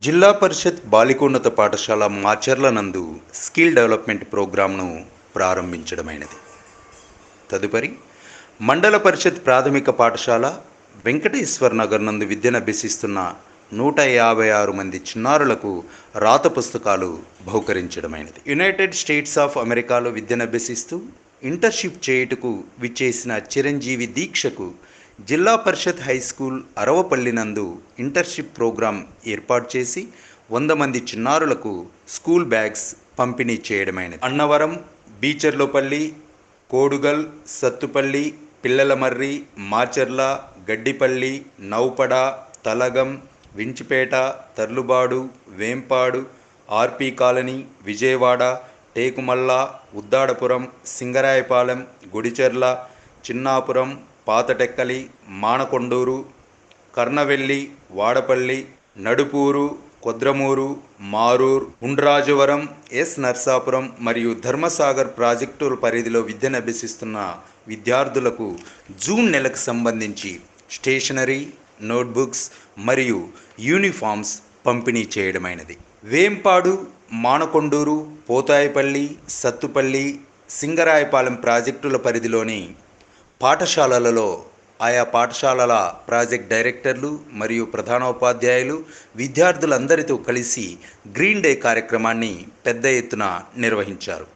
జిల్లా పరిషత్ బాలికోన్నత పాఠశాల మాచర్ల నందు స్కిల్ డెవలప్మెంట్ ప్రోగ్రాంను ప్రారంభించడమైనది. తదుపరి మండల పరిషత్ ప్రాథమిక పాఠశాల వెంకటేశ్వర్ నగర్ నందు విద్యనభ్యసిస్తున్న 156 మంది చిన్నారులకు రాత పుస్తకాలు బహుకరించడమైనది. యునైటెడ్ స్టేట్స్ ఆఫ్ అమెరికాలో విద్యనభ్యసిస్తూ ఇంటర్న్షిప్ చేయుటకు విచ్చేసిన చిరంజీవి దీక్షకు జిల్లా పరిషత్ హై స్కూల్ అరవపల్లి నందు ఇంటర్న్షిప్ ప్రోగ్రాం ఏర్పాటు చేసి 100 మంది చిన్నారులకు స్కూల్ బ్యాగ్స్ పంపిణీ చేయడమైనది. అన్నవరం, బీచర్లోపల్లి, కోడుగల్, సత్తుపల్లి, పిల్లలమర్రి, మాచర్ల, గడ్డిపల్లి, నౌపడ, తలగం, వించిపేట, తర్లుబాడు, వేంపాడు, ఆర్పి కాలనీ, విజయవాడ, టేకుమల్ల, ఉద్దాడపురం, సింగరాయపాలెం, గుడిచెర్ల, చిన్నాపురం, పాతటెక్కలి, మానకొండూరు, కర్ణవెల్లి, వాడపల్లి, నడుపూరు, కొద్రమూరు, మారూర్, ఉండ్రాజవరం, ఎస్ నర్సాపురం మరియు ధర్మసాగర్ ప్రాజెక్టుల పరిధిలో విద్యనభ్యసిస్తున్న విద్యార్థులకు జూన్ నెలకు సంబంధించి స్టేషనరీ, నోట్బుక్స్ మరియు యూనిఫామ్స్ పంపిణీ చేయడమైనది. వేంపాడు, మానకొండూరు, పోతాయపల్లి, సత్తుపల్లి, సింగరాయపాలెం ప్రాజెక్టుల పరిధిలోని పాఠశాలలలో ఆయా పాఠశాలల ప్రాజెక్ట్ డైరెక్టర్లు మరియు ప్రధానోపాధ్యాయులు విద్యార్థులందరితో కలిసి గ్రీన్ డే కార్యక్రమాన్ని పెద్ద ఎత్తున నిర్వహించారు.